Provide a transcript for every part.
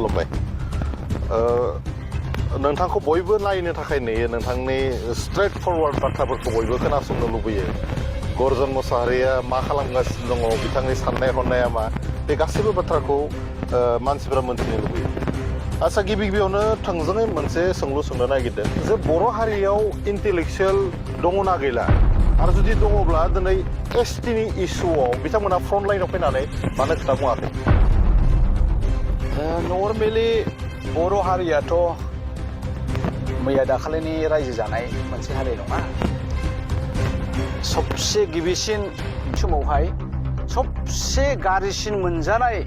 खुलुमबाय नोंथांखौ बयबो नायनो थाखाय नेयो नोंथांनि स्ट्रेट फरवार्ड बाथ्राफोरखौ बयबो खोनासंनो लुबैयो गर्जन मोसाहारिया मा खालामगासिनो दङ बिथांनि साननाय हनाया मा बे गासैबो बाथ्राखौ मानसिफोरा मोनथिनो लुबैयो आच्चा गिबियावनो थोंजोङै मोनसे सोंलु सोंनो नागिरदों जे बर' हारियाव इन्टेलेक्सुयेल दङना गैला आरो जुदि दङब्ला दिनै एसटिनि इस्युआव बिथांमोना फ्रन्ट लाइनाव फैनानै मानो खोथा बुङाखै नर्मेलि बर' हारियाथ' मैया दाखालिनि रायजो जानाय मोनसे हारि नङा सबसे गिबिसिन समावहाय सबसे गाज्रिसिन मोनजानाय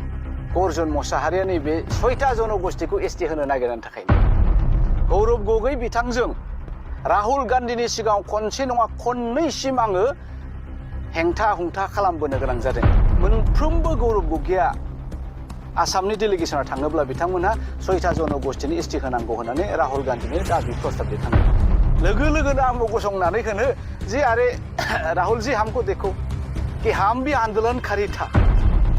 गर्जन मोसाहारिया नैबे 6टा जनगोष्ठीखौ एसटि होनो नागिरनायनि थाखायनो गौरब गगৈ बिथांजों राहुल गान्धीनि सिगाङाव खनसे नङा खननैसिम आङो हेंथा हुंथा खालामबोनो गोनां जादों मोनफ्रोमबो गौरब गगैया आसामनि डेलिगेसनाव थाङोब्ला बिथांमोनहा 6टा जनगोष्ठीनि एसटि होनांगौ होननानै राहुल गान्धीनि दाबि प्रस्ताब दैखाङो लोगो लोगोनो आंबो गसंनानै होनो जे अरे राहुल जी हमको देखो कि हम भी आंदोलनकारी था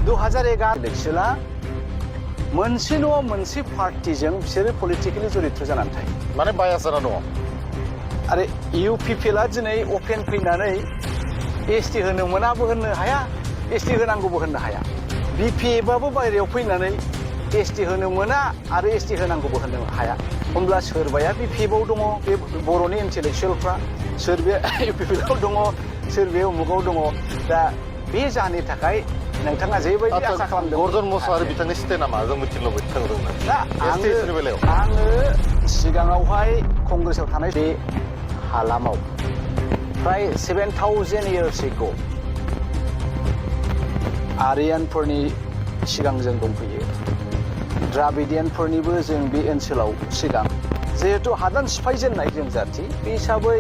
2011 इलेक्शना मोनसे नङा मोनसे पार्टिजों बिसोरो पलिटिकेलि जड़ित जानानै थायो माने बायास जाना दङ आरो इउपिपिएलआ दिनै अपेन फैनानै एसटि होनो मोनाबो होननो हाया एसटि होनांगौबो होननो हाया बिपिएफआबो बायरायाव फैनानै एसटि होनो मोना आरो एसटि होनांगौबो होननो हाया होमब्ला सोरबाया बिपिएफआव दङ बे बर'नि इन्टेलेक्सुयेलफ्रा सोरबाया इउपिपिएलआव दङ सोरबाया उमुगाव दङ दा बे जाहोननि थाखाय नोंथाङा जेबायदि आसा खालामदों गर्जन मोसाहारि बिथांनि स्टेना मा जों मिथिनो लुबैदों दा आङो सिगाङावहाय कंग्रेसआव थानाय बे हालामाव फ्राय 7,000 years ago आर्यानफोरनि सिगां जों दंफैयो द्राबिडियानफोरनिबो जों बे ओनसोलाव सिगां जिहेतु हादान सिफायजेननाय जों जाथि बे हिसाबै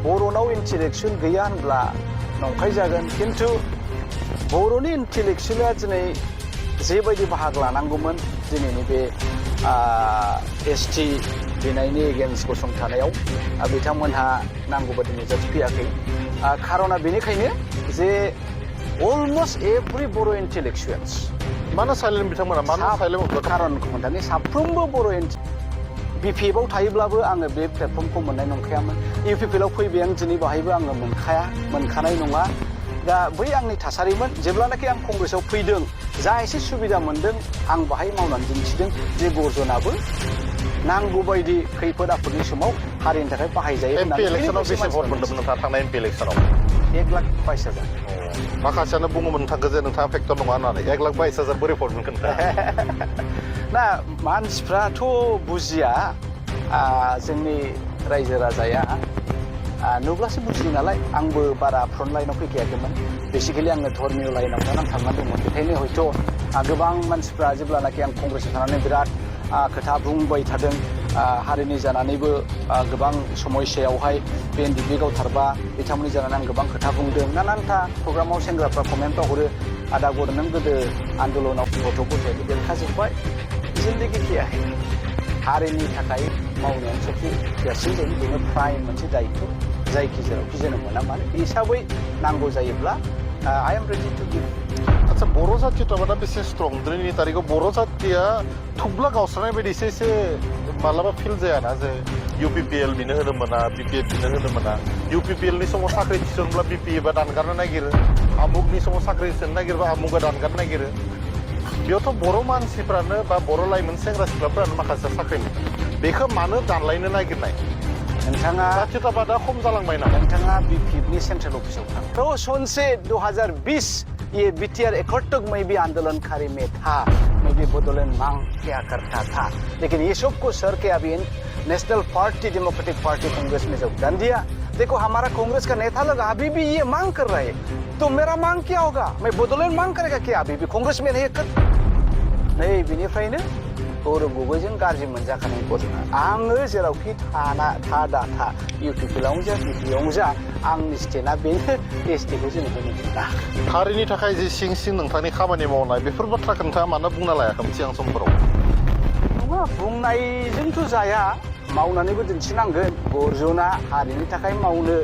बर'नाव इन्टेलेक्सुयेल गैया होनब्ला नंखाय जागोन खिन्थु बर'नि इन्टेलेक्सुयेला दिनै जेबायदि बाहागो लानांगौमोन दिनैनि बे एसटि बिनायनि एगेन्स्ट गसंथानायाव बिथांमोनहा नांगौ बादि नुजाथिफैयाखै खारना बेनिखायनो जे अलमोस्ट एभ्रि बर' इन्टेलेक्सुयेल्स मानो साइलेन्ट बिथांमोना मानो साइलेन्ट खारनखौ खोन्थानि साफ्रोमबो बर' बिपिएफआव थायोब्लाबो आङो बे प्लेटफर्मखौ मोननाय नंखायामोन इउपिपिएलआव फैबाय आं दिनै बाहायबो आङो मोनखानाय नङा दा बै आंनि थासारिमोन जेब्लानाखि आं कंग्रेसआव फैदों जा एसे सुबिदा मोनदों आं बाहाय मावनानै दिन्थिदों जे गर्जनाबो नांगौ बायदि खैफोद आफोदनि समाव हारिनि थाखाय बाहायजायो एमपि इलेक्सनाव बेसे भट मोन्दोंमोन नोंथाङा थांनाय एमपि इलेक्सनाव 1,22,000 माखासेयानो बुङोमोन नोंथांखौ जे नोंथाङा फेक्टर नङा होननानै 1,22,000 बोरै भट मोनगोन ना मानसिफ्राथ' बुजिया जोंनि रायजो राजाया नुब्लासो बुजियो नालाय आंबो बारा फ्रन्ट लाइनाव फैखायाखैमोन बेसिकेलि आङो धर्मीय लाइनाव नांथाबनानै दंमोन बेखायनो हयथ' गोबां मानसिफ्रा जेब्लानाखि आं कंग्रेसआव थानानै बिराद खोथा बुंबाय थादों हारिनि जानानैबो गोबां समयसायावहाय बे एनडिपि गावथारबा बिथांमोननि जानानै आं गोबां खोथा बुंदों नानानथा प्रग्रामाव सेंग्राफ्रा कमेन्टआव हरो आदा गर नों गोदो आन्दलनाव गथ' गथायबो देरखाजोब्बाय जिन्दगि किया है हारिनि थाखाय मावनायानो सबसे देरसिन जायो बेनो प्राइम मोनसे दायित्व जायखि जेरावखि जोनोम मोना मानो बे हिसाबै नांगौ जायोब्ला I am ready to give आচ্ছা बर' जाथियाथ' दा बेसे स्ट्रं दिनैनि तारिखाव बर' जाथिया थुब्ला गावस्रानाय बायदि एसे मालाबा फिल जायाना जे इउपिपिएल बिनो होनो मोना बिपिएफ बिनो होनो मोना इउपिपिएलनि समाव साख्रि थिसनब्ला बिपिएफआ दानगारनो नागिरो आमुगनि समाव साख्रि थिसननो नागिरबा आमुगा दानगारनो नागिरो बेयावथ' बर' मानसिफ्रानो बा बर' लाइमोन सेंग्रा सिख्लाफ्रानो माखासे साख्रि मोनो बेखौ मानो दानलायनो नागिरनाय नोंथाङा जाथियताबादा खम जालांबाय ना नोंथाङा बिपिएफनि सेंट्रेल अफिसाव थां तो सन से 2020 ये बीटीआर एकहत्तर में भी आंदोलनकारी में था मैं भी बदौलत मांग क्या करता था लेकिन ये सबको सर के अभी national party democratic party Congress में योगदान दिया देखो हमारा कांग्रेस का नेता लोग अभी भी ये मांग कर रहे हैं तो मेरा मांग क्या होगा मैं बदौलत मांग करेगा क्या अभी भी कांग्रेस में नहीं बिनिफ्रायनो गौरब गगैजों गाज्रि मोनजाखानाय गजना आङो जेरावखि था इउपिपिएलआवनो जा बिपिएफआवनो जा आंनि स्टेटआ बेनो एसटिखौ जों होनो मोना हारिनि थाखाय जे सिं सिं नोंथांनि खामानि मावनाय बेफोर बाथ्राखौ नोंथाङा मानो बुंना लायाखैमोन सिगां समफोराव नङा बुंनायजोंथ' जाया मावनानैबो दिन्थिनांगोन गर्जना हारिनि थाखाय मावनो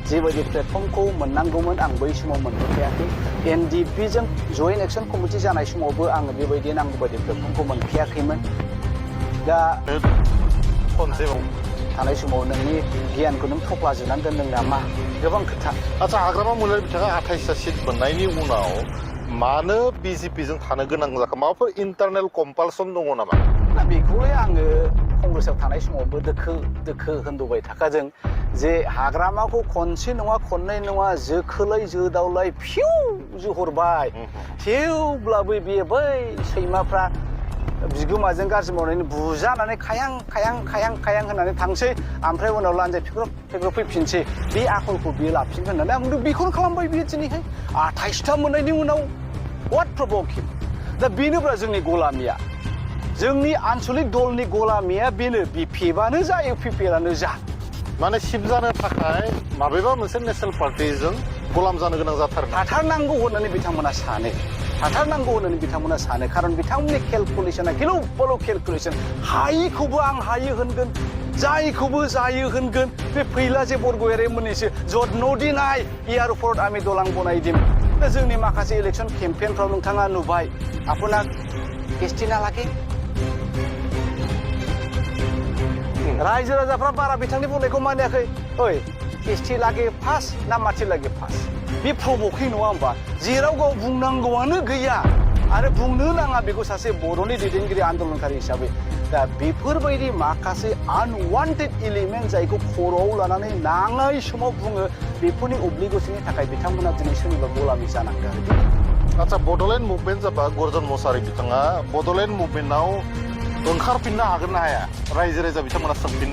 जेबायदि प्लेटफर्मखौ मोननांगौमोन आं बै समाव मोनबोखायाखै NDPजों जयेन्ट एक्सन कमिटि जानाय समावबो आङो बेबायदि नांगौ बायदि प्लेटफर्मखौ मोनखायाखैमोन दा खनसेबाव थानाय समाव नोंनि गियानखौ नों थफ्लाजोबनानै दोनदों नामा गोबां खोथा आচ্ছা हाग्रामा महिलारि बिथाङा 28टा सिट मोननायनि उनाव मानो BJPजों थानो गोनां जाखो माबाफोर इन्टारनेल कम्पालसन दङ नामा दा बेखौलाय आङो कंग्रेसआव थानाय समावबो दोखो होनदोबाय थाखादों जे हाग्रामाखौ खनसे नङा खननै नङा जोखोलै जोदावलाय फिउ जोहरबाय थेवब्लाबो बियो बै सैमाफ्रा बिगोमाजों गाज्रि मावनायनि बुजानानै खायां होननानै थांसै ओमफ्राय उनाव लान्जाय फिग्रब फैफिनसै बे आखलखौ बियो लाफिनगोन होननानै आं बुंदों बेखौनो खालामबाय बियो दिनैहाय 28टा मोननायनि उनाव वाट प्रभक हिम दा बेनोब्रा जोंनि गलामिया जोंनि आन्चलिक दलनि गलामिया बेनो बिपिएफआनो जा इउपिपिएलआनो जा माने सिप जानो थाखाय माबेबा मोनसे नेसनेल पार्टिजों गलाम जानो गोनां थाथारनांगौ होननानै बिथांमोना सानो खारन बिथांमोननि केलकुलेसना गिलु बालु केलकुलेसन हायिखौबो आं हायो होनगोन जायखौबो जायो होनगोन बे फैला जे बरगयारि मोननैसो जद नदिनाय एयारपर्ट आमि दलां बनायदिम दा जोंनि माखासे इलेक्सन केम्पेनफ्राव नोंथाङा नुबाय आपनाक एसटि ना लागे रायजो राजाफ्रा बारा बिथांनि बुंनायखौ मानियाखै ओइ एसटि लागे फार्स्ट ना माथि लागे फार्स्ट बे प्रभकिं नङा होमबा जेराव गाव बुंनांगौआनो गैया आरो बुंनो नाङा बेखौ सासे बर'नि दैदेनगिरि आन्दोलनकारि हिसाबै दा बेफोरबायदि माखासे आनवान्टेड एलिमेन्ट जायखौ खर'आव लानानै नाङै समाव बुङो बेफोरनि अब्लिगेसननि थाखाय बिथांमोना दिनै सोरनिबा गलामि जानांगौ आচ্ছা बड'लेण्ड मुभमेन्ट जाबा गर्जन मोसाहारि बिथाङा बड'लेण्ड मुभमेन्टआव ओंखारफिननो हागोन ना हाया रायजो राजा बिथांमोना सोंफिन